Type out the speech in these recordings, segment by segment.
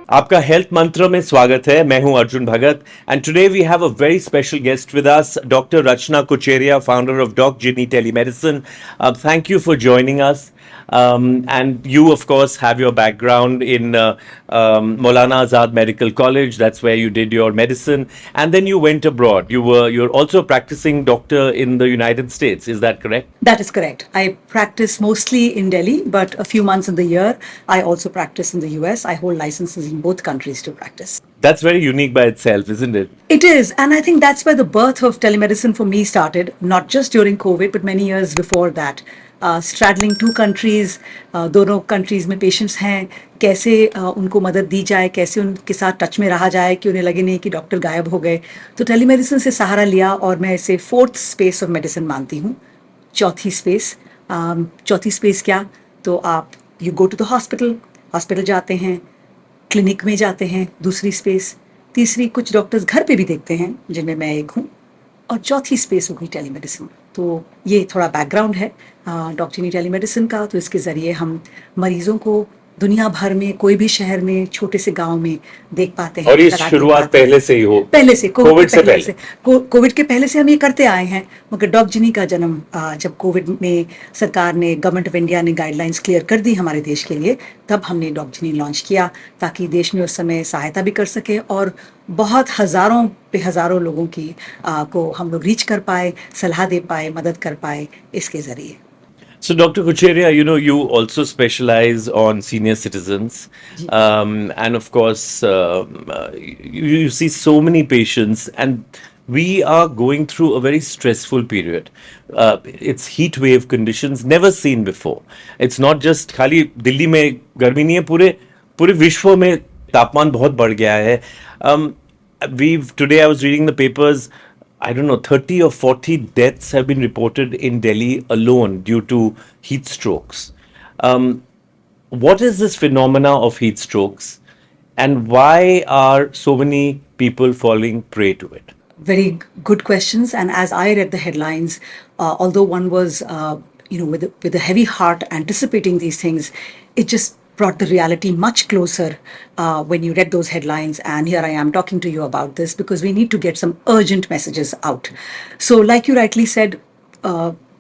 आपका हेल्थ मंत्र में स्वागत है। मैं हूं Arjun Bhagat and today we have a very special guest with us, doctor Rachna Kucheria, founder of DocGenie telemedicine. Thank you for joining us. And you, of course, have your background in Maulana Azad Medical College. That's where you did your medicine, and then you went abroad. You're also a practicing doctor in the United States. Is that correct? That is correct. I practice mostly in Delhi, but a few months in the year, I also practice in the US. I hold licenses in both countries to practice. That's very unique by itself, isn't it? It is, and I think that's where the birth of telemedicine for me started, not just during COVID, but many years before that. Straddling two countries, दोनों countries में patients हैं, कैसे उनको मदद दी जाए, कैसे उनके साथ टच में रहा जाए कि उन्हें लगे नहीं कि डॉक्टर गायब हो गए. तो टेलीमेडिसिन से सहारा लिया और मैं इसे फोर्थ स्पेस ऑफ मेडिसिन मानती हूँ. चौथी स्पेस क्या, तो आप you go to the hospital जाते हैं, क्लिनिक में जाते हैं, दूसरी स्पेस. तीसरी, कुछ डॉक्टर्स घर पे भी देखते हैं, जिनमें मैं एक हूँ. और चौथी स्पेस होगी टेलीमेडिसिन. तो ये थोड़ा बैकग्राउंड है डॉक्टरी टेलीमेडिसिन का. तो इसके ज़रिए हम मरीज़ों को दुनिया भर में, कोई भी शहर में, छोटे से गांव में देख पाते हैं. और ये शुरुआत पहले से ही हो, पहले से, कोविड के पहले से हम ये करते आए हैं. मगर डॉगजिनी का जन्म जब कोविड में सरकार ने, गवर्नमेंट ऑफ इंडिया ने गाइडलाइंस क्लियर कर दी हमारे देश के लिए, तब हमने डॉगजिनी लॉन्च किया ताकि देश में उस समय सहायता भी कर सके और बहुत हज़ारों पे हज़ारों लोगों की को हम लोग रीच कर पाए, सलाह दे पाए, मदद कर पाए इसके ज़रिए. So, Dr. Kucheria, you also specialize on senior citizens, and of course, you see so many patients, and we are going through a very stressful period. It's heat wave conditions never seen before. It's not just खाली दिल्ली में गर्मी नहीं है, पूरे विश्व में तापमान बहुत बढ़ गया है. Today I was reading the papers. I don't know, 30 or 40 deaths have been reported in Delhi alone due to heat strokes. What is this phenomena of heat strokes, and why are so many people falling prey to it? Very good questions. And as I read the headlines, although one was, with a heavy heart anticipating these things, it just brought the reality much closer when you read those headlines. And here I am talking to you about this because we need to get some urgent messages out. So like you rightly said,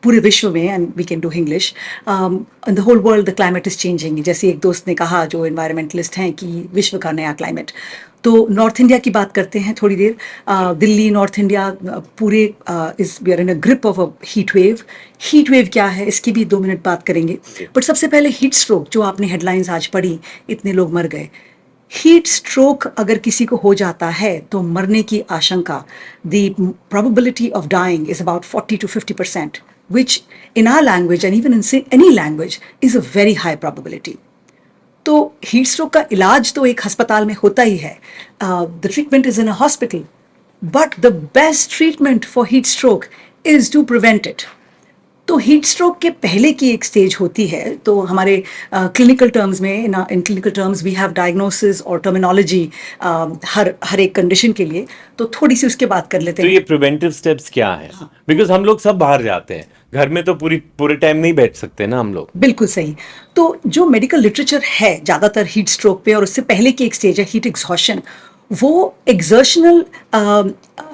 पूरे विश्व में, and we can do English, in the whole world the climate is changing. जैसे एक दोस्त ने कहा जो environmentalist हैं कि विश्व का नया climate. तो नॉर्थ इंडिया की बात करते हैं थोड़ी देर. दिल्ली, नॉर्थ इंडिया पूरे we are in a grip of a heat wave. Heat wave क्या है इसकी भी 2 मिनट बात करेंगे. बट सबसे पहले हीट स्ट्रोक, जो आपने हेडलाइंस आज पढ़ी, इतने लोग मर गए. हीट स्ट्रोक अगर किसी को हो जाता है तो मरने की आशंका, the probability of dying is about 40 to 50%, which in our language and even in any language is a very high probability. तो हीट स्ट्रोक का इलाज तो एक अस्पताल में होता ही है. The treatment is in a hospital, but the best treatment for heat stroke is to prevent it. तो हीट स्ट्रोक के पहले की एक स्टेज होती है. तो हमारे क्लिनिकल टर्म्स में, in clinical terms we have diagnosis और टर्मिनोलॉजी हर एक कंडीशन के लिए. तो थोड़ी सी उसके बात कर लेते हैं. तो ये प्रिवेंटिव स्टेप्स क्या है? बिकॉज हम लोग सब बाहर जाते हैं, घर में तो पूरे टाइम नहीं बैठ सकते ना हम लोग. बिल्कुल सही. तो जो मेडिकल लिटरेचर है ज़्यादातर हीट स्ट्रोक पे, और उससे पहले की एक स्टेज है हीट एग्जॉशन, वो exertional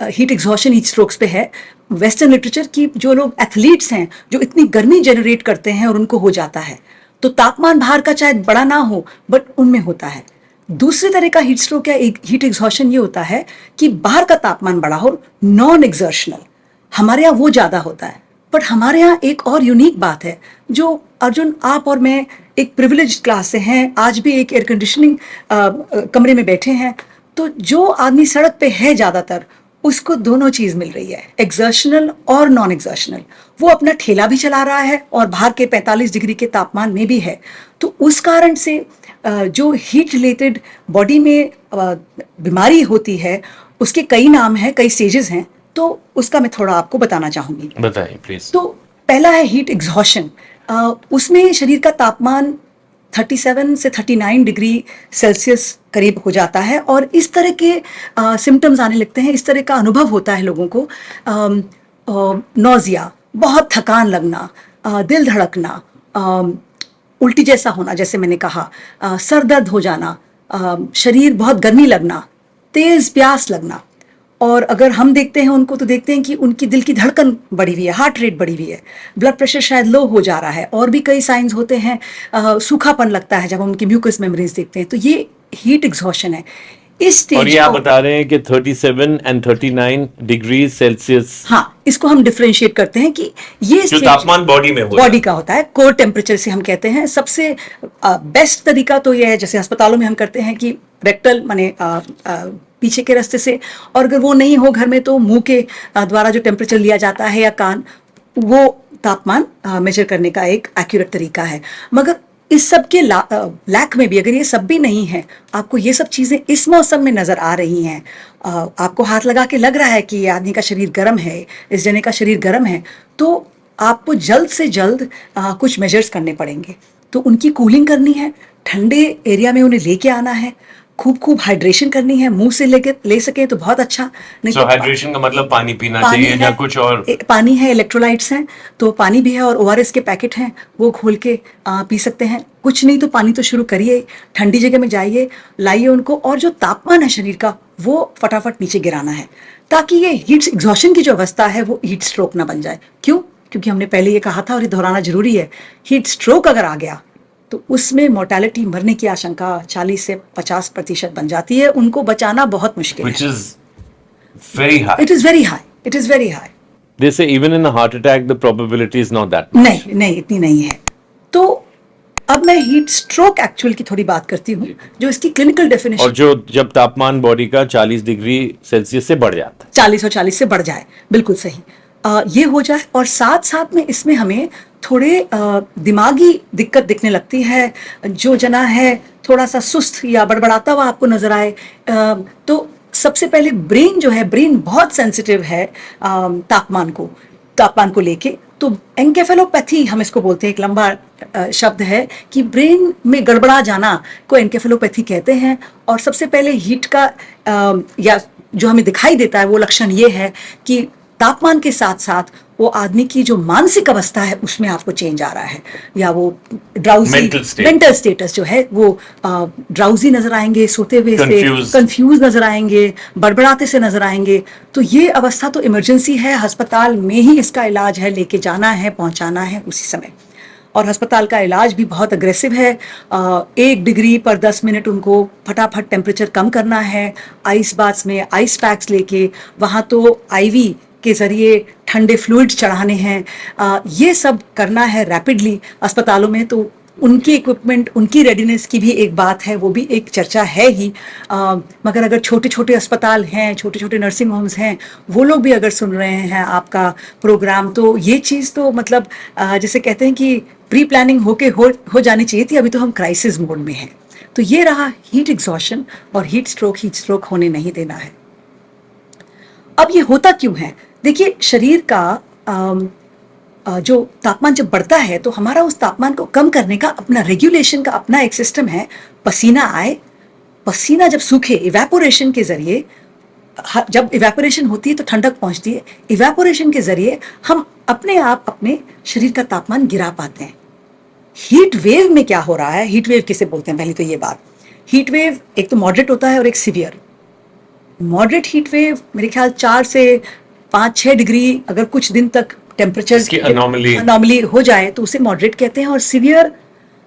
heat exhaustion heat strokes पे है. वेस्टर्न लिटरेचर की जो लोग एथलीट्स हैं, जो इतनी गर्मी जनरेट करते हैं और उनको हो जाता है, तो तापमान बाहर का चाहे बड़ा ना हो बट उनमें होता है. दूसरी तरह का हीट स्ट्रोक या हीट एग्जॉशन ये होता है कि बाहर का तापमान बड़ा हो, नॉन एक्सर्शनल. हमारे यहाँ वो ज़्यादा होता है. बट हमारे यहाँ एक और यूनिक बात है, जो अर्जुन, आप और मैं एक प्रिविलेज्ड क्लास से हैं, आज भी एक एयर कंडीशनिंग कमरे में बैठे हैं. तो जो आदमी सड़क पे है ज़्यादातर, उसको दोनों चीज़ मिल रही है, एक्सर्शनल और नॉन एक्सर्शनल. वो अपना ठेला भी चला रहा है और बाहर के 45 डिग्री के तापमान में भी है. तो उस कारण से जो हीट रिलेटेड बॉडी में बीमारी होती है, उसके कई नाम हैं, कई स्टेजेस हैं. तो उसका मैं थोड़ा आपको बताना चाहूँगी. बताइए प्लीज. तो पहला है हीट एग्जॉशन. उसमें शरीर का तापमान 37 से 39 डिग्री सेल्सियस करीब हो जाता है और इस तरह के सिम्टम्स आने लगते हैं, इस तरह का अनुभव होता है लोगों को. नौजिया, बहुत थकान लगना, दिल धड़कना, उल्टी जैसा होना, जैसे मैंने कहा, सर दर्द हो जाना, शरीर बहुत गर्मी लगना, तेज प्यास लगना। और अगर हम देखते हैं उनको तो देखते हैं कि उनकी दिल की धड़कन बढ़ी हुई है, हार्ट रेट बढ़ी हुई है, ब्लड प्रेशर शायद लो हो जा रहा है, और भी कई साइंस होते हैं। सूखापन लगता है जब हम उनकी म्यूकस मेमोरीज देखते हैं, तो ये हीट एग्जॉशन है। इस और स्टेज ये आप को, बता रहे हैं कि 37 एंड 39 डिग्री सेल्सियस हाँ, इसको हम डिफ्रेंशिएट करते हैं कि ये जो स्टेज तापमान बॉडी में होता बॉडी है। का होता है, कोर टेम्परेचर से हम कहते हैं। सबसे बेस्ट तरीका तो यह है, जैसे अस्पतालों में हम करते हैं कि रेक्टल माने पीछे के रास्ते से, और अगर वो नहीं हो घर में तो मुंह के द्वारा जो टेम्परेचर लिया जाता है या कान, वो तापमान मेजर करने का एक एक्यूरेट तरीका है। मगर इस सब के लैक में भी, अगर ये सब भी नहीं है, आपको ये सब चीज़ें इस मौसम में नज़र आ रही हैं, आपको हाथ लगा के लग रहा है कि ये आदमी का शरीर गर्म है, इस जने का शरीर गर्म है, तो आपको जल्द से जल्द कुछ मेजर्स करने पड़ेंगे। तो उनकी कूलिंग करनी है, ठंडे एरिया में उन्हें लेके आना है, खूब खूब हाइड्रेशन करनी है, मुंह से लेके ले सके तो बहुत अच्छा, नहीं सो तो हाइड्रेशन का मतलब पानी पीना पानी चाहिए या कुछ और? पानी है, इलेक्ट्रोलाइट्स हैं, तो पानी भी है, और ओआरएस के पैकेट हैं, वो खोल के पी सकते हैं। कुछ नहीं तो पानी तो शुरू करिए, ठंडी जगह में जाइए, लाइए उनको, और जो तापमान है शरीर का वो फटाफट नीचे गिराना है, ताकि ये हीट एग्जॉशन की जो अवस्था है वो हीट स्ट्रोक ना बन जाए। क्यों? क्योंकि हमने पहले ये कहा था और ये दोहराना जरूरी है, हीट स्ट्रोक अगर आ गया तो उसमें मोर्टेलिटी, मरने की आशंका 40 से 50% बन जाती है। उनको बचाना बहुत मुश्किल Which है। is very high. It is very high, it is very high. They say even in a heart attack, the probability is not that much. नहीं नहीं, इतनी नहीं है। तो अब मैं हीट स्ट्रोक एक्चुअल की थोड़ी बात करती हूँ, जो इसकी क्लिनिकल और डेफिनेशन जो जब तापमान बॉडी का 40 डिग्री सेल्सियस से बढ़ जाता है। 40 और 40 से बढ़ जाए, बिल्कुल सही, ये हो जाए, और साथ साथ में इसमें हमें थोड़े दिमागी दिक्कत दिखने लगती है, जो जना है थोड़ा सा सुस्त या बड़बड़ाता हुआ आपको नजर आए, तो सबसे पहले ब्रेन जो है, ब्रेन बहुत सेंसिटिव है तापमान को लेके। तो एनकेफेलोपैथी हम इसको बोलते हैं, एक लंबा शब्द है कि ब्रेन में गड़बड़ा जाना को एनकेफेलोपैथी कहते हैं। और सबसे पहले हीट का या जो हमें दिखाई देता है वो लक्षण ये है कि तापमान के साथ साथ वो आदमी की जो मानसिक अवस्था है उसमें आपको चेंज आ रहा है, या वो ड्राउजी मेंटल स्टेटस जो है वो ड्राउजी नजर आएंगे, सोते हुए से कंफ्यूज नजर आएंगे, बड़बड़ाते से नजर आएंगे। तो ये अवस्था तो इमरजेंसी है, अस्पताल में ही इसका इलाज है, लेके जाना है, पहुंचाना है उसी समय। और अस्पताल का इलाज भी बहुत अग्रेसिव है। 1 डिग्री पर 10 मिनट उनको फटाफट टेम्परेचर कम करना है, आइस बाथ्स में आइस पैक्स लेके, वहाँ तो आईवी के ज़रिए ठंडे फ्लूइड्स चढ़ाने हैं, ये सब करना है रैपिडली अस्पतालों में। तो उनकी इक्विपमेंट, उनकी रेडीनेस की भी एक बात है, वो भी एक चर्चा है ही। मगर अगर छोटे छोटे अस्पताल हैं, छोटे छोटे नर्सिंग होम्स हैं, वो लोग भी अगर सुन रहे हैं आपका प्रोग्राम, तो ये चीज़ तो मतलब जैसे कहते हैं कि प्री प्लानिंग हो जानी चाहिए थी। अभी तो हम क्राइसिस मोड में हैं। तो ये रहा हीट एग्जॉशन, और हीट स्ट्रोक होने नहीं देना है। अब ये होता क्यों है? देखिए, शरीर का जो तापमान जब बढ़ता है तो हमारा उस तापमान को कम करने का अपना रेगुलेशन का अपना एक सिस्टम है। पसीना आए, पसीना जब सूखे, इवेपोरेशन के जरिए, जब इवेपोरेशन होती है तो ठंडक पहुंचती है, इवेपोरेशन के जरिए हम अपने आप अपने शरीर का तापमान गिरा पाते हैं। हीट वेव में क्या हो रहा है? हीट वेव किसे बोलते हैं? पहले तो ये बात, हीट वेव एक तो मॉडरेट होता है और एक सीवियर। मॉडरेट हीट वेव मेरे ख्याल 4 से 5-6 डिग्री अगर कुछ दिन तक टेम्परेचर अनॉमली हो जाए तो उसे मॉडरेट कहते हैं। और सीवियर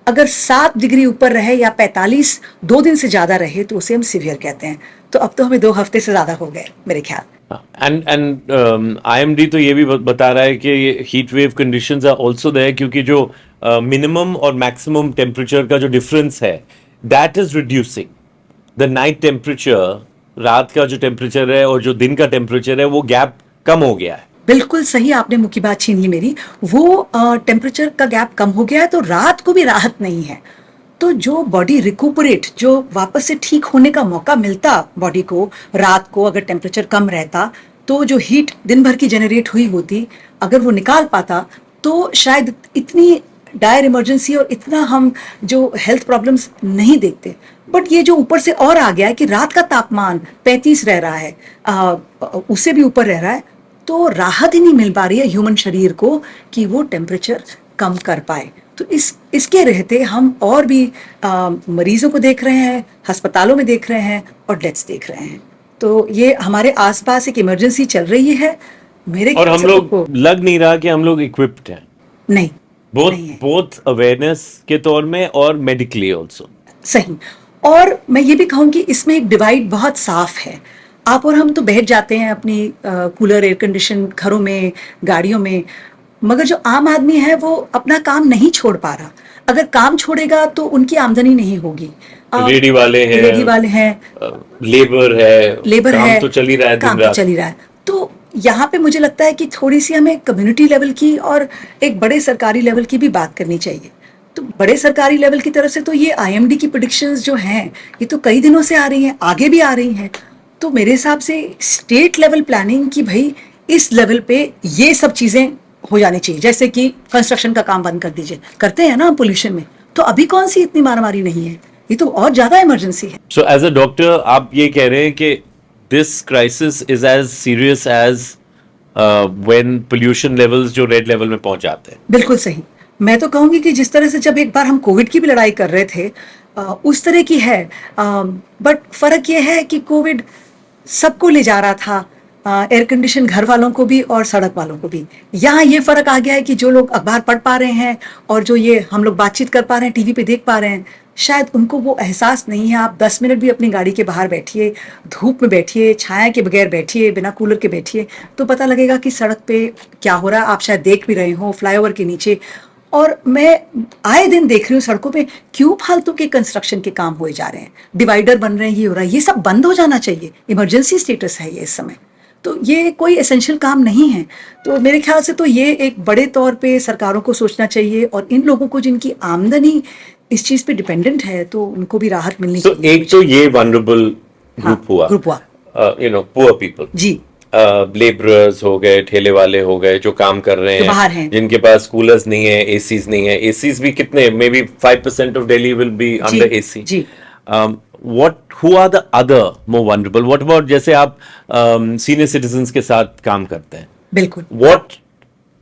अगर 7 डिग्री ऊपर रहे या 45 2 दिन से ज्यादा रहे तो उसे हम सीवियर कहते हैं। तो अब तो हमें 2 हफ्ते से ज्यादा हो गए मेरे ख्याल। एंड IMD तो ये भी बता रहा है कि ये heat wave conditions are also there, क्योंकि जो मिनिमम और मैक्सिमम टेम्परेचर का जो डिफरेंस है that is reducing. The night temperature, रात का जो टेम्परेचर है और जो दिन का टेम्परेचर है, वो गैप कम हो गया है। बिल्कुल सही, आपने मुख्य बात छीन ली मेरी। वो टेम्परेचर का गैप कम हो गया है तो रात को भी राहत नहीं है। तो जो बॉडी रिकूपरेट, जो वापस से ठीक होने का मौका मिलता बॉडी को रात को, अगर टेम्परेचर कम रहता तो जो हीट दिन भर की जनरेट हुई होती, अगर वो निकाल पाता तो शायद इतनी डायर इमरजेंसी और इतना हम जो हेल्थ प्रॉब्लम्स नहीं देखते। बट ये जो ऊपर से और आ गया है कि रात का तापमान 35 रह रहा है, उससे भी ऊपर रह रहा है, तो राहत ही नहीं मिल पा रही है ह्यूमन शरीर को कि वो टेम्परेचर कम कर पाए। तो इसके रहते हम और भी मरीजों को देख रहे हैं, अस्पतालों में देख रहे हैं और डेथ्स देख रहे हैं। तो ये हमारे आसपास एक इमरजेंसी चल रही है। मेरे और ख्याल हम से लोग तो लग नहीं रहा कि हम लोग इक्विप्ड हैं, नहीं, बोथ नहीं है। बोथ अवेयरनेस के तौर में और मेडिकली ऑल्सो। सही। और मैं ये भी कहूँगी इसमें एक डिवाइड बहुत साफ है। आप और हम तो बैठ जाते हैं अपनी कूलर एयर कंडीशन घरों में, गाड़ियों में, मगर जो आम आदमी है वो अपना काम नहीं छोड़ पा रहा। अगर काम छोड़ेगा तो उनकी आमदनी नहीं होगी। रेडी वाले रेडी हैं, वाले हैं, लेबर है, लेबर काम है, तो चल ही रहा है दिन काम तो रात। चल ही रहा है। तो यहाँ पे मुझे लगता है कि थोड़ी सी हमें कम्युनिटी लेवल की और एक बड़े सरकारी लेवल की भी बात करनी चाहिए। तो बड़े सरकारी लेवल की तरफ से तो ये आईएमडी की प्रेडिक्शंस जो हैं ये तो कई दिनों से आ रही हैं, आगे भी आ रही हैं। तो मेरे हिसाब से स्टेट लेवल प्लानिंग की भाई इस लेवल पे ये सब चीज़ें हो जानी चाहिए। जैसे कि कंस्ट्रक्शन का काम बंद कर दीजिए, करते हैं ना पोल्यूशन में, तो अभी कौन सी इतनी मारामारी नहीं है, ये तो और ज़्यादा इमरजेंसी है। सो एज अ डॉक्टर आप ये कह रहे हैं कि this crisis is as serious as when pollution levels जो रेड लेवल में पहुंच जाते हैं। बिल्कुल सही। मैं तो कहूँगी कि जिस तरह से जब एक बार हम कोविड की भी लड़ाई कर रहे थे उस तरह की है। बट फर्क ये है कि कोविड सबको ले जा रहा था, एयर कंडीशन घर वालों को भी और सड़क वालों को भी। यहाँ ये फर्क आ गया है कि जो लोग अखबार पढ़ पा रहे हैं और जो ये हम लोग बातचीत कर पा रहे हैं, टीवी पे देख पा रहे हैं, शायद उनको वो एहसास नहीं है। आप 10 मिनट भी अपनी गाड़ी के बाहर बैठिए, धूप में बैठिए, छाया के बगैर बैठिए, बिना कूलर के बैठिए, तो पता लगेगा कि सड़क पे क्या हो रहा है। आप शायद देख भी रहे हो फ्लाईओवर के नीचे। और मैं आए दिन देख रही हूँ सड़कों पे क्यों फालतू के कंस्ट्रक्शन के काम हुए जा रहे हैं, डिवाइडर बन रहे हैं, ये हो रहा है। ये सब बंद हो जाना चाहिए। इमरजेंसी स्टेटस है ये इस समय, तो ये कोई एसेंशियल काम नहीं है। तो मेरे ख्याल से तो ये एक बड़े तौर पे सरकारों को सोचना चाहिए और इन लोगों को जिनकी आमदनी इस चीज पे डिपेंडेंट है तो उनको भी राहत मिलनी सो चाहिए। एक तो ये वनरेबल हाँ, ग्रुप हुआ, ग्रुप हुआ। पुअर पीपल, जी, लेबरर्स हो गए, ठेले वाले हो गए जो काम कर रहे जो हैं, बाहर हैं। जिनके पास कूलर्स नहीं है, एसीज नहीं है। एसीज भी कितने, may be 5% of Delhi will be जी, अंडर एसी। जी, what who are the other more vulnerable? What about जैसे आप सीनियर सिटीजन्स के साथ काम करते हैं, बिल्कुल, what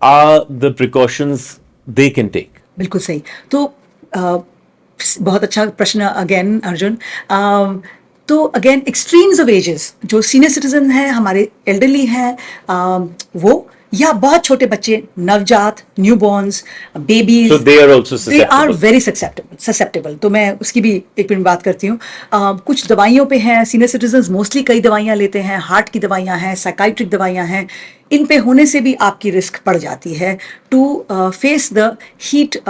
are the precautions they can take? बिल्कुल सही। तो बहुत अच्छा प्रश्न अगेन अर्जुन। तो अगेन एक्सट्रीम्स ऑफ एजेस, जो सीनियर सिटीजन हैं, हमारे एल्डरली हैं, वो या बहुत छोटे बच्चे, नवजात, newborns, babies, So they are also they are susceptible. Very susceptible. तो मैं उसकी भी एक मिनट बात करती हूँ। कुछ दवाइयों पे हैं सीनियर सिटीजन, मोस्टली कई दवाइयाँ लेते हैं, हार्ट की दवाइयाँ हैं, साइकाइट्रिक दवाइयाँ हैं। इन पे होने से भी आपकी रिस्क बढ़ जाती है to face the heat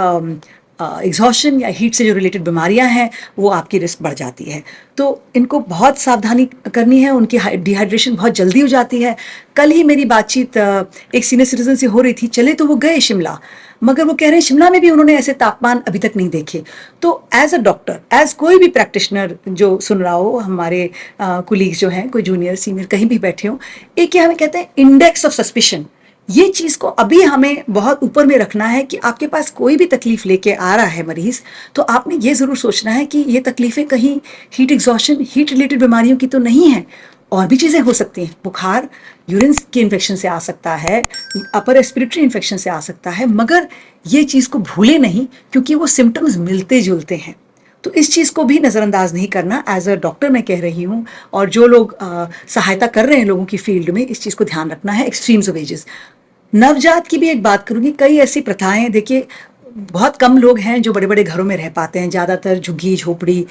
exhaustion या हीट से जो रिलेटेड बीमारियां हैं, वो आपकी रिस्क बढ़ जाती है। तो इनको बहुत सावधानी करनी है। उनकी डिहाइड्रेशन बहुत जल्दी हो जाती है। कल ही मेरी बातचीत एक सीनियर सिटीजन से हो रही थी। चले तो वो गए शिमला, मगर वो कह रहे हैं शिमला में भी उन्होंने ऐसे तापमान अभी तक नहीं देखे। तो एज अ डॉक्टर, एज कोई भी प्रैक्टिशनर जो सुन रहा हो, हमारे कुलीग्स जो हैं, कोई जूनियर सीनियर कहीं भी बैठे हो, एक ये हमें कहते हैं इंडेक्स ऑफ सस्पिशन। ये चीज को अभी हमें बहुत ऊपर में रखना है कि आपके पास कोई भी तकलीफ लेके आ रहा है मरीज, तो आपने ये जरूर सोचना है कि ये तकलीफें कहीं हीट एग्जॉशन, हीट रिलेटेड बीमारियों की तो नहीं है। और भी चीजें हो सकती हैं, बुखार यूरिन के इन्फेक्शन से आ सकता है, अपर रेस्पिरेटरी इन्फेक्शन से आ सकता है, मगर ये चीज को भूले नहीं क्योंकि वो सिम्टम्स मिलते जुलते हैं। तो इस चीज़ को भी नज़रअंदाज नहीं करना। एज अ डॉक्टर मैं कह रही हूँ, और जो लोग सहायता कर रहे हैं लोगों की फील्ड में, इस चीज़ को ध्यान रखना है। Extremes of ages. नवजात की भी एक बात करूंगी। कई ऐसी प्रथाएं, देखिए बहुत कम लोग हैं जो बड़े बड़े घरों में रह पाते हैं, ज़्यादातर झुग्गी झोपड़ी।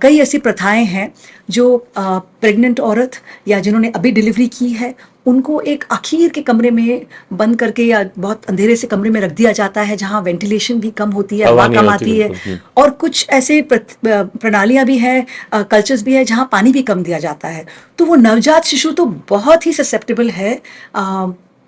कई ऐसी प्रथाएं हैं जो प्रेग्नेंट औरत या जिन्होंने अभी डिलीवरी की है, उनको एक आखिर के कमरे में बंद करके या बहुत अंधेरे से कमरे में रख दिया जाता है, जहाँ वेंटिलेशन भी कम होती है, हवा कम आती है। और कुछ ऐसे प्रणालियां भी हैं, कल्चर्स भी है, जहाँ पानी भी कम दिया जाता है। तो वो नवजात शिशु तो बहुत ही ससेप्टेबल है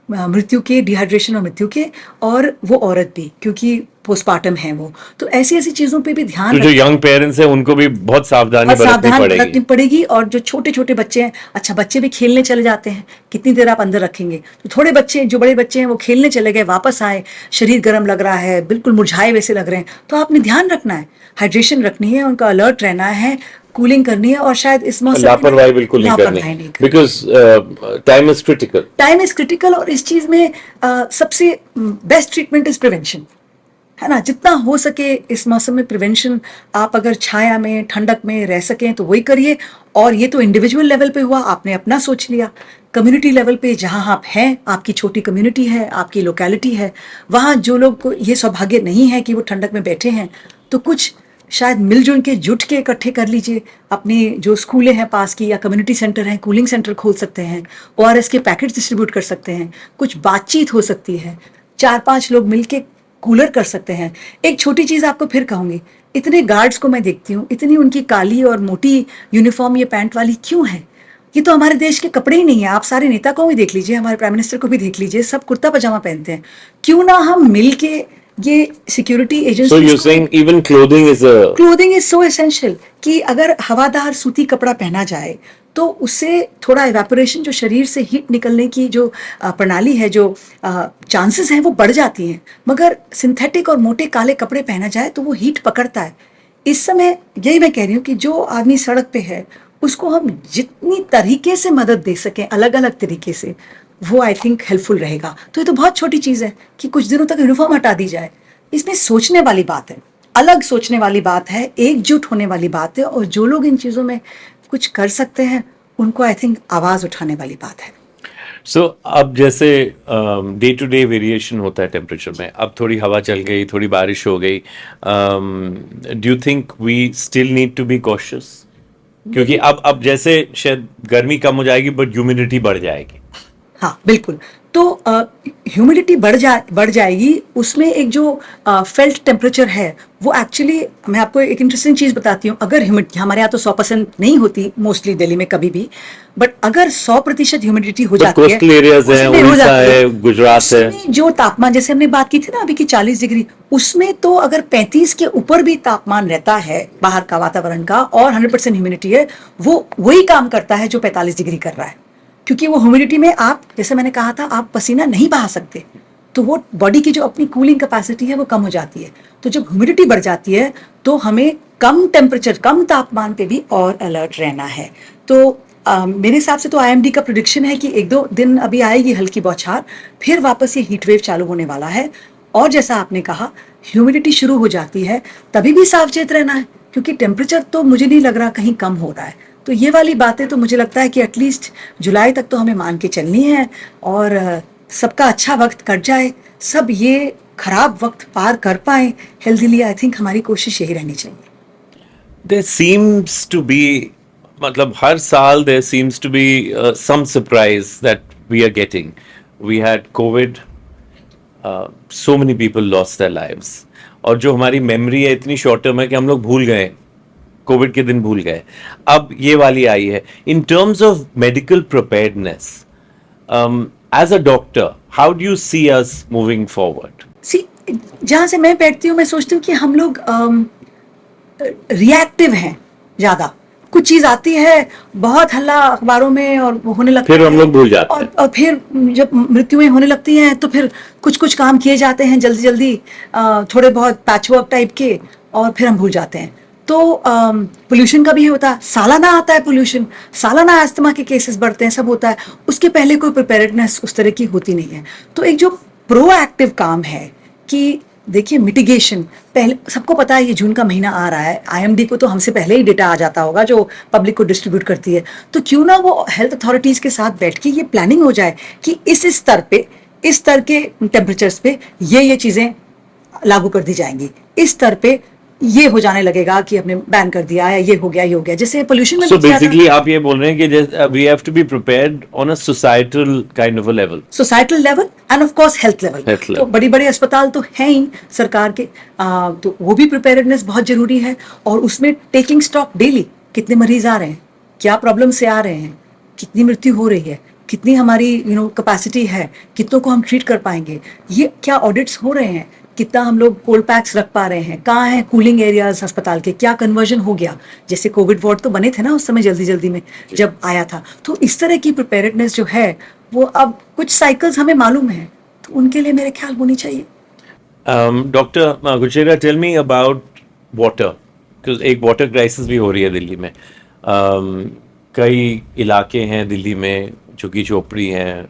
मृत्यु के, डिहाइड्रेशन और मृत्यु के, और वो औरत भी, क्योंकि पोस्टमार्टम है वो। तो ऐसी ऐसी चीजों पे भी ध्यान तो जो यंग पेरेंट्स हैं उनको भी बहुत सावधानी बरतनी पड़ेगी। और जो छोटे छोटे बच्चे हैं, अच्छा बच्चे भी खेलने चले जाते हैं, कितनी देर आप अंदर रखेंगे? तो थोड़े बच्चे, जो बड़े बच्चे हैं, वो खेलने चले गए, वापस आए, शरीर गर्म लग रहा है, बिल्कुल मुरझाए वैसे लग रहे हैं, तो आपने ध्यान रखना है, हाइड्रेशन रखनी है, उनका अलर्ट रहना है, कूलिंग करनी है। और शायद इस मौसम लापरवाही बिल्कुल नहीं करनी, because time is critical. Time is critical. और इस चीज में सबसे बेस्ट ट्रीटमेंट इज प्रिवेंशन। है ना, जितना हो सके इस मौसम में प्रिवेंशन, आप अगर छाया में ठंडक में रह सकें तो वही करिए। और ये तो इंडिविजुअल लेवल पे हुआ, आपने अपना सोच लिया। कम्युनिटी लेवल पे जहाँ आप हैं, आपकी छोटी कम्युनिटी है, आपकी लोकेलिटी है, वहाँ जो लोग को ये सौभाग्य नहीं है कि वो ठंडक में बैठे हैं, तो कुछ शायद मिलजुल के जुट के इकट्ठे कर लीजिए। अपनी जो स्कूलें हैं पास की या कम्युनिटी सेंटर हैं, कूलिंग सेंटर खोल सकते हैं, ओआरएस के पैकेट डिस्ट्रीब्यूट कर सकते हैं, कुछ बातचीत हो सकती है, 4-5 लोग मिलके कूलर कर सकते हैं। एक छोटी चीज़ आपको फिर कहूँगी, इतने गार्ड्स को मैं देखती हूँ, इतनी उनकी काली और मोटी यूनिफॉर्म ये पैंट वाली क्यों है? ये तो हमारे देश के कपड़े ही नहीं है। आप सारे नेता को भी देख लीजिए, हमारे प्राइम मिनिस्टर को भी देख लीजिए, सब कुर्ता पजामा पहनते हैं। क्यों ना हम मिल के ये सिक्योरिटी So एजेंसीज you're को, saying even clothing is a clothing is so essential कि अगर हवादार सूती कपड़ा पहना जाए तो उससे थोड़ा इवेपोरेशन, जो शरीर से हीट निकलने की जो प्रणाली है, जो चांसेस हैं वो बढ़ जाती हैं। मगर सिंथेटिक और मोटे काले कपड़े पहना जाए तो वो हीट पकड़ता है। इस समय यही मैं कह रही हूँ कि जो आदमी सड़क पे है उसको हम जितनी तरीके से मदद दे सकें, अलग अलग तरीके से, वो आई थिंक हेल्पफुल रहेगा। तो ये तो बहुत छोटी चीज़ है कि कुछ दिनों तक यूनिफॉर्म हटा दी जाए। इसमें सोचने वाली बात है, अलग सोचने वाली बात है, एकजुट होने वाली बात है, और जो लोग इन चीज़ों में कुछ कर सकते हैं उनको आई थिंक आवाज़ उठाने वाली बात है। सो अब जैसे डे टू डे वेरिएशन होता है टेम्परेचर में, अब थोड़ी हवा चल गई, थोड़ी बारिश हो गई, do you think we still need to be cautious? क्योंकि अब जैसे शायद गर्मी कम हो जाएगी बट ह्यूमिडिटी बढ़ जाएगी। हाँ बिल्कुल। तो ह्यूमिडिटी बढ़ जाएगी, उसमें एक जो फेल्ट टेम्परेचर है वो एक्चुअली, मैं आपको एक इंटरेस्टिंग चीज़ बताती हूँ। अगर ह्यूमिडिटी हमारे यहाँ तो 100% नहीं होती मोस्टली दिल्ली में कभी भी, बट अगर 100% ह्यूमिडिटी हो बट जाती है, कोस्टल एरियाज है, उसमें हो उड़ीसा जाती है, गुजरात है। उसमें जो तापमान, जैसे हमने बात की थी ना अभी की 40 डिग्री, उसमें तो अगर 35 के ऊपर भी तापमान रहता है बाहर का वातावरण का और 100% ह्यूमिडिटी है, वो वही काम करता है जो 45 डिग्री कर रहा है। क्योंकि वो ह्यूमिडिटी में आप, जैसे मैंने कहा था, आप पसीना नहीं बहा सकते, तो वो बॉडी की जो अपनी कूलिंग कैपेसिटी है वो कम हो जाती है। तो जब ह्यूमिडिटी बढ़ जाती है तो हमें कम टेम्परेचर, कम तापमान पे भी और अलर्ट रहना है। तो मेरे हिसाब से तो आईएमडी का प्रिडिक्शन है कि 1-2 दिन अभी आएगी हल्की बौछार, फिर वापस ये हीट वेव चालू होने वाला है। और जैसा आपने कहा, ह्यूमिडिटी शुरू हो जाती है तभी भी सावचेत रहना है, क्योंकि टेम्परेचर तो मुझे नहीं लग रहा कहीं कम हो रहा है। तो ये वाली बातें तो मुझे लगता है कि एटलीस्ट जुलाई तक तो हमें मान के चलनी है, और सबका अच्छा वक्त कट जाए, सब ये खराब वक्त पार कर पाए हेल्दीली। आई थिंक हमारी कोशिश यही रहनी चाहिए। There seems to be, मतलब हर साल there seems to be some surprise that we are getting. We had COVID, so many people lost their lives. और जो हमारी मेमोरी है इतनी शॉर्ट टर्म है कि हम लोग भूल गए, कोविड के दिन भूल गए। अब ये वाली आई है। In terms of medical preparedness, as a doctor, how do you see us moving forward? See, जहाँ से मैं बैठती हूँ मैं सोचती हूँ कि हम लोग रिएक्टिव हैं ज़्यादा। कुछ चीज़ आती है, बहुत हल्ला अखबारों में और वो होने लगता फिर है, हम लोग भूल जाते हैं। और फिर जब मृत्युएं होने लगती हैं तो फिर कुछ कुछ काम किए जाते हैं जल्दी जल्दी, थोड़े बहुत पैचवर्क टाइप के, और फिर हम भूल जाते हैं। तो पोल्यूशन का भी होता है, सालाना आता है पोल्यूशन, सालाना अस्थमा के केसेस बढ़ते हैं, सब होता है। उसके पहले कोई प्रिपेयर्डनेस उस तरह की होती नहीं है। तो एक जो प्रोएक्टिव काम है कि देखिए मिटिगेशन, पहले सबको पता है ये जून का महीना आ रहा है, आईएमडी को तो हमसे पहले ही डेटा आ जाता होगा जो पब्लिक को डिस्ट्रीब्यूट करती है। तो क्यों ना वो हेल्थ अथॉरिटीज़ के साथ बैठ के ये प्लानिंग हो जाए कि इस स्तर पे, इस स्तर के टेम्परेचर्स पे ये चीज़ें लागू कर दी जाएंगी, इस स्तर पे ये हो जाने लगेगा कि हमने बैन कर दिया है, ये हो गया, ये हो गया। जैसे पोल्यूशन में सो भी किया था। बेसिकली आप ये बोल रहे हैं कि we have to be prepared on a societal kind of a level. Societal level and of course health level. Health तो level. बड़ी बड़ी अस्पताल तो हैं ही सरकार के, तो वो भी प्रिपेयर्डनेस बहुत जरूरी है। और उसमें टेकिंग स्टॉक डेली, कितने मरीज आ रहे हैं, क्या प्रॉब्लम से आ रहे हैं, कितनी मृत्यु हो रही है, कितनी हमारी कैपेसिटी है, कितनों को हम ट्रीट कर पाएंगे, ये क्या ऑडिट्स हो रहे हैं, कितना हम लोग कोल्ड पैक्स रख पा रहे हैं, कहाँ हैं कूलिंग एरियाज अस्पताल के, क्या कन्वर्जन हो गया। जैसे कोविड वार्ड तो बने थे ना उस समय जल्दी जल्दी में जब आया था। तो इस तरह की प्रिपेयर्डनेस जो है वो अब कुछ साइकिल्स हमें मालूम है, तो उनके लिए मेरे ख्याल होनी चाहिए। Doctor Kuchera, tell me about water, क्योंकि एक वाटर क्राइसिस भी हो रही है दिल्ली में। कई इलाके हैं दिल्ली में झुग्गी झोपड़ी हैं,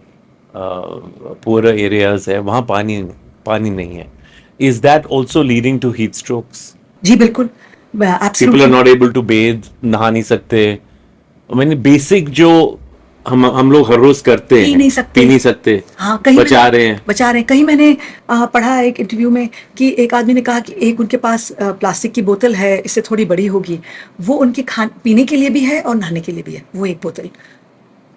पुअर एरियाज है, वहाँ पानी पानी नहीं है। is that also leading to heat strokes? जी बिल्कुल, People are absolutely. not able to bathe, नहा नहीं सकते. I mean, बेसिक जो हम लोग हर रोज करते पी हैं, नहीं सकते। पी नहीं सकते, हाँ, कहीं बचा मैंने रहे हैं. बचा रहे हैं। कहीं मैंने पढ़ा एक इंटरव्यू में कि एक आदमी ने कहा कि एक उनके पास प्लास्टिक की बोतल है, इससे थोड़ी बड़ी होगी, वो उनके खान पीने के लिए भी है और नहाने के लिए भी है वो एक बोतल।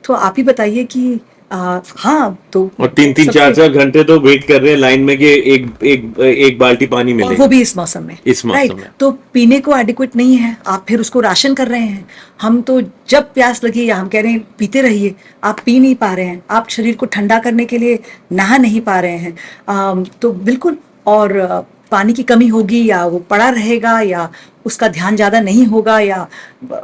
तो आप ही बताइए कि हाँ, तो और 3-3 सबसे 4-4 घंटे तो वेट कर रहे हैं लाइन में कि एक बाल्टी पानी और मिले, वो भी इस मौसम में, इस राइट? मौसम में. तो पीने को एडिक्वेट नहीं है, आप फिर उसको राशन कर रहे हैं। हम तो जब प्यास लगी या हम कह रहे हैं पीते रहिए, आप पी नहीं पा रहे हैं, आप शरीर को ठंडा करने के लिए नहा नहीं पा रहे हैं। तो बिल्कुल। और पानी की कमी होगी या वो पड़ा रहेगा या उसका ध्यान ज़्यादा नहीं होगा या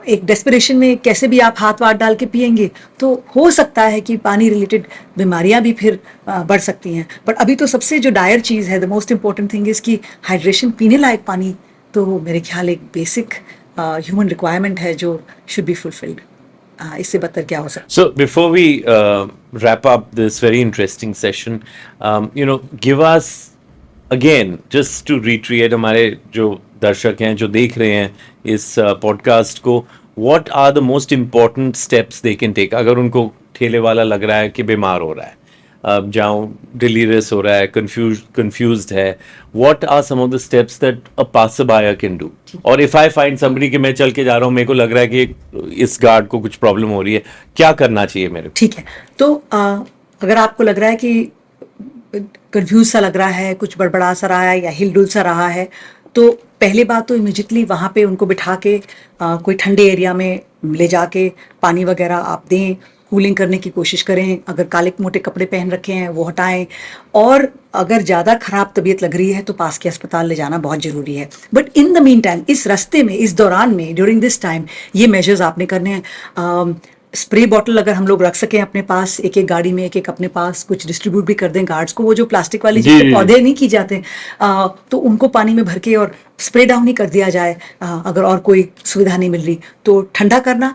एक डेस्परेशन में कैसे भी आप हाथ वाथ डाल के पिएंगे, तो हो सकता है कि पानी रिलेटेड बीमारियां भी फिर बढ़ सकती हैं। बट अभी तो सबसे जो डायर चीज़ है, the most important thing is कि हाइड्रेशन, पीने लायक पानी तो मेरे ख्याल एक बेसिक ह्यूमन रिक्वायरमेंट है जो शुड बी फुलफिल्ड। इससे बदतर क्या हो सकता है? So before we wrap up this very interesting session, give us again, just to reiterate, हमारे जो दर्शक हैं जो देख रहे हैं इस पॉडकास्ट को, what are the most important steps they can take अगर उनको ठेले वाला लग रहा है कि बीमार हो रहा है, जाऊँ डिलीरियस हो रहा है, confused है, what are some of the steps that a passerby can do? और if I find somebody कि मैं चल के जा रहा हूँ, मेरे को लग रहा है कि इस गार्ड को कुछ प्रॉब्लम हो रही है, क्या करना चाहिए मेरे को? ठीक है। तो अगर आपको लग रहा है कि कंफ्यूज सा लग रहा है, कुछ बड़बड़ा सा रहा है या हिलडुल सा रहा है, तो पहली बात तो इमिजिएटली वहाँ पे उनको बिठा के कोई ठंडे एरिया में ले जाके पानी वगैरह आप दें, कूलिंग करने की कोशिश करें। अगर काले मोटे कपड़े पहन रखे हैं वो हटाएं, और अगर ज़्यादा ख़राब तबीयत लग रही है तो पास के अस्पताल ले जाना बहुत ज़रूरी है। But in the mean time, इस रास्ते में, इस दौरान में, ड्यूरिंग दिस टाइम, ये मेजर्स आपने करने हैं। स्प्रे बॉटल अगर हम लोग रख सकें अपने पास, एक एक गाड़ी में एक एक अपने पास, कुछ डिस्ट्रीब्यूट भी कर दें गार्ड्स को, वो जो प्लास्टिक वाली जी, जिससे जी। पौधे नहीं की जाते, तो उनको पानी में भर के और स्प्रे डाउन ही कर दिया जाए। अगर और कोई सुविधा नहीं मिल रही तो ठंडा करना,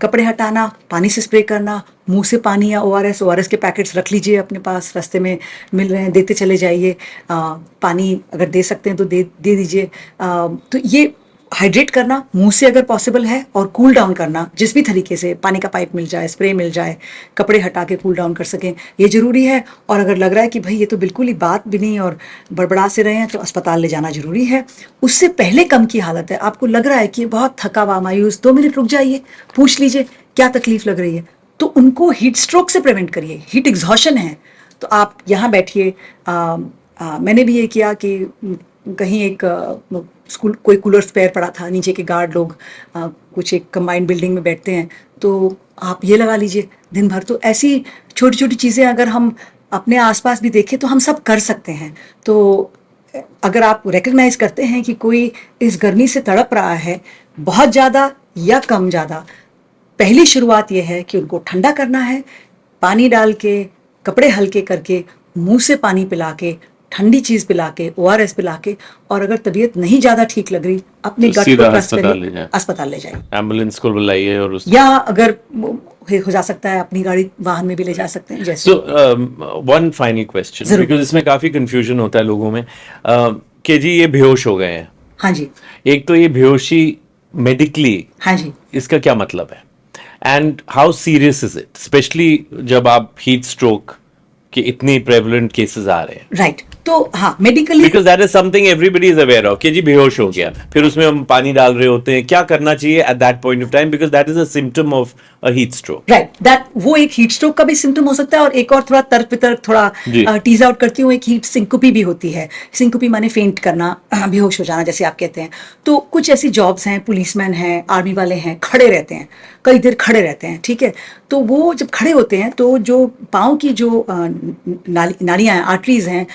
कपड़े हटाना, पानी से स्प्रे करना, मुंह से पानी या ओआरएस के पैकेट्स रख लीजिए अपने पास, रास्ते में मिल रहे हैं देते चले जाइए। पानी अगर दे सकते हैं तो दे दीजिए। तो ये हाइड्रेट करना मुंह से अगर पॉसिबल है, और कूल डाउन करना जिस भी तरीके से, पानी का पाइप मिल जाए, स्प्रे मिल जाए, कपड़े हटा के कूल डाउन कर सकें, ये ज़रूरी है। और अगर लग रहा है कि भाई ये तो बिल्कुल ही बात भी नहीं और बड़बड़ा से रहे हैं, तो अस्पताल ले जाना ज़रूरी है। उससे पहले कम की हालत है, आपको लग रहा है कि बहुत थका हुआ, मायूस, 2 मिनट रुक जाइए, पूछ लीजिए क्या तकलीफ लग रही है, तो उनको हीट स्ट्रोक से प्रिवेंट करिए। हीट एग्जॉशन है तो आप यहाँ बैठिए। मैंने भी ये किया कि कहीं एक स्कूल कोई कूलर स्पेयर पड़ा था, नीचे के गार्ड लोग कुछ एक कंबाइंड बिल्डिंग में बैठते हैं, तो आप ये लगा लीजिए दिन भर। तो ऐसी छोटी छोटी चीज़ें अगर हम अपने आसपास भी देखें तो हम सब कर सकते हैं। तो अगर आप रिकग्नाइज करते हैं कि कोई इस गर्मी से तड़प रहा है, बहुत ज़्यादा या कम ज़्यादा, पहली शुरुआत यह है कि उनको ठंडा करना है, पानी डाल के, कपड़े हल्के करके, मुंह से पानी पिला के, ठंडी चीज पिला के, ओआरएस पिला के, और अगर तबीयत नहीं ज्यादा ठीक लग रही, अपने गट सीधा को ट्रस्ट अस्पताल ले करिए, जाए, अस्पताल ले जाइए। एम्बुलेंस को बुलाइए और उस या अगर हो जा सकता है अपनी गाड़ी वाहन में भी ले जा सकते हैं, जैसे। सो वन फाइनल क्वेश्चन, जरूर। बिकॉज इसमें काफी कंफ्यूजन होता है लोगों में, कि जी ये बेहोश हो गए हैं, हाँ जी, एक तो ये बेहोशी मेडिकली हाँ जी, इसका क्या मतलब है, and how serious is it, specially जब आप हीट स्ट्रोक के इतने प्रेवलेंट केसेस आ रहे हैं, राइट। तो हाँ, medically because that is something everybody is aware of कि जी बेहोश हो गया, फिर उसमें हम पानी डाल रहे होते हैं, क्या करना चाहिए at that point of time, because that is a symptom of a heat stroke. Right, that वो एक हीट स्ट्रोक का भी सिम्टम हो सकता है, और एक और थोड़ा तर्क वितर्क थोड़ा टीज आउट करती हूँ, एक हीट सिंकोपी भी होती है। सिंकोपी माने फेंट करना, बेहोश हो जाना जैसे आप कहते हैं। तो कुछ ऐसी जॉब्स हैं, पुलिसमैन हैं, आर्मी वाले हैं, खड़े रहते हैं, कई देर खड़े रहते हैं, ठीक है। तो वो जब खड़े होते हैं तो जो पाँव की जो नाड़ियाँ हैं, आर्टरीज हैं,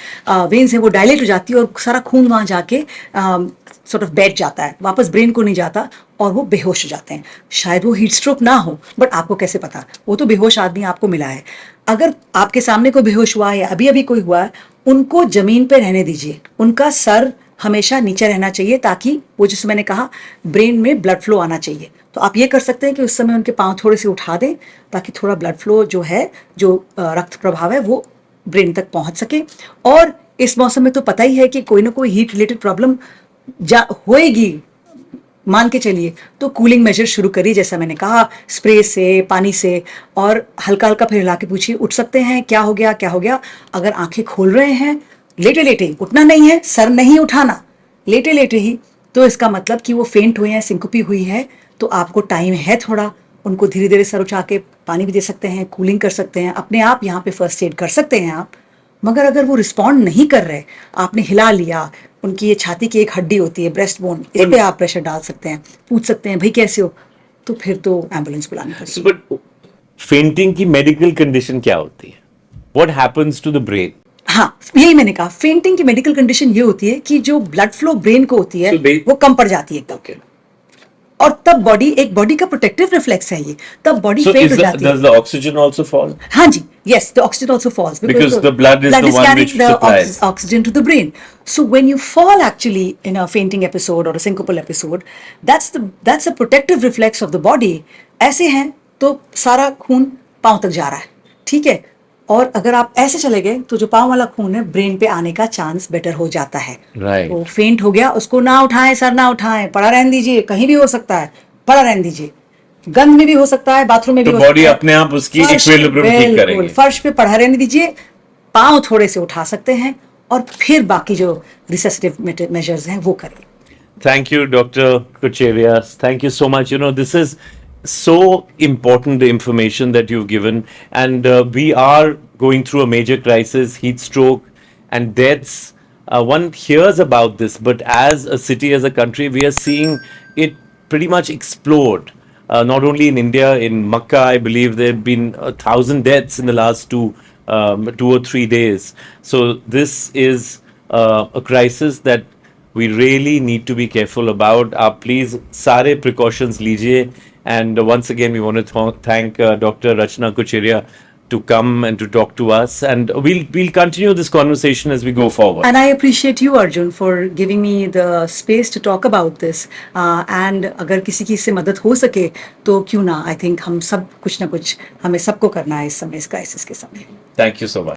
वेन्स हैं, वो डायलेट हो जाती है और सारा खून वहाँ जाके सॉर्ट ऑफ बैठ जाता है, वापस ब्रेन को नहीं जाता, और वो बेहोश हो जाते हैं। शायद वो हीट स्ट्रोक ना हो, बट आपको कैसे पता, वो तो बेहोश आदमी आपको मिला है। अगर आपके सामने कोई बेहोश हुआ है या अभी अभी कोई हुआ है, उनको जमीन पे रहने दीजिए, उनका सर हमेशा नीचे रहना चाहिए, ताकि वो, जिससे मैंने कहा, ब्रेन में ब्लड फ्लो आना चाहिए। तो आप ये कर सकते हैं कि उस समय उनके पाँव थोड़े से उठा दें, ताकि थोड़ा ब्लड फ्लो जो है, जो रक्त प्रभाव है, वो ब्रेन तक पहुंच सके। और इस मौसम में तो पता ही है कि कोई ना कोई हीट रिलेटेड प्रॉब्लम होएगी, मान के चलिए। तो कूलिंग मेजर शुरू करिए, जैसा मैंने कहा, स्प्रे से, पानी से, और हल्का हल्का फिर हिला के पूछिए उठ सकते हैं, क्या हो गया क्या हो गया। अगर आंखें खोल रहे हैं लेटे लेटे ही, उठना नहीं है, सर नहीं उठाना, लेटे लेटे ही, तो इसका मतलब कि वो फेंट हुए हैं, सिंकोपी हुई है। तो आपको टाइम है थोड़ा, उनको धीरे धीरे सर उठा के पानी भी दे सकते हैं, कूलिंग कर सकते हैं, अपने आप यहाँ पे फर्स्ट एड कर सकते हैं आप। मगर अगर वो रिस्पॉन्ड नहीं कर रहे, आपने हिला लिया, उनकी ये छाती की एक हड्डी होती है ब्रेस्ट बोन, इस पे आप प्रेशर डाल सकते हैं, पूछ सकते हैं भाई कैसे हो, तो फिर तो एम्बुलेंस बुलानी पड़ेगी। बट फेंटिंग की मेडिकल कंडीशन क्या होती है? What happens to the brain? हाँ, यही मैंने कहा, फेंटिंग की मेडिकल कंडीशन ये होती है कि जो ब्लड फ्लो ब्रेन को होती है वो कम पड़ जाती है एकदम, और तब बॉडी का प्रोटेक्टिव रिफ्लेक्स है ये, तब बॉडी फेंट हो जाती है। Does the oxygen also fall? हाँ जी, yes, the oxygen also falls Because the blood is the one carrying which the supplies. oxygen to the brain. So when you fall actually in a fainting episode or a syncopal episode, that's a protective reflex of the body. ऐसे हैं तो सारा खून पांव तक जा रहा है, ठीक है, और अगर आप ऐसे चले गए तो जो पांव वाला खून है ब्रेन पे आने का चांस बेटर हो जाता है। Right. तो फेंट हो गया, उसको ना उठाएं, सर ना उठाएं, पड़ा रहने दीजिए, कहीं भी हो सकता है, पड़ा रहने दीजिए, गंद में भी हो सकता है, बाथरूम में भी तो हो सकता बॉडी है, अपने आप उसकी फर्श इक्विलिब्रियम ठीक बिल्कुल करेगी। फर्श पे पड़ा रहने दीजिए, पांव थोड़े से उठा सकते हैं, और फिर बाकी जो रिसेसिटिव मेजर्स हैं वो करें। Thank you, Dr. Kuchera. Thank you so much. You know, this is so important, the information that you've given. And we are going through a major crisis, heat stroke and deaths. One hears about this, but as a city, as a country, we are seeing it pretty much explode. Not only in India, in Makkah, I believe there have been 1,000 deaths in the last 2 or 3 days. So this is a crisis that we really need to be careful about. Please, sare precautions lijiye. And once again, we want to thank Dr. Rachna Kuchera to come and to talk to us. And we'll continue this conversation as we go forward. And I appreciate you, Arjun, for giving me the space to talk about this. And अगर किसी की इससे मदद हो सके तो क्यों ना, I think हम सब कुछ ना कुछ हमें सबको करना है इस समय, इस क्राइसिस के समय। Thank you so much.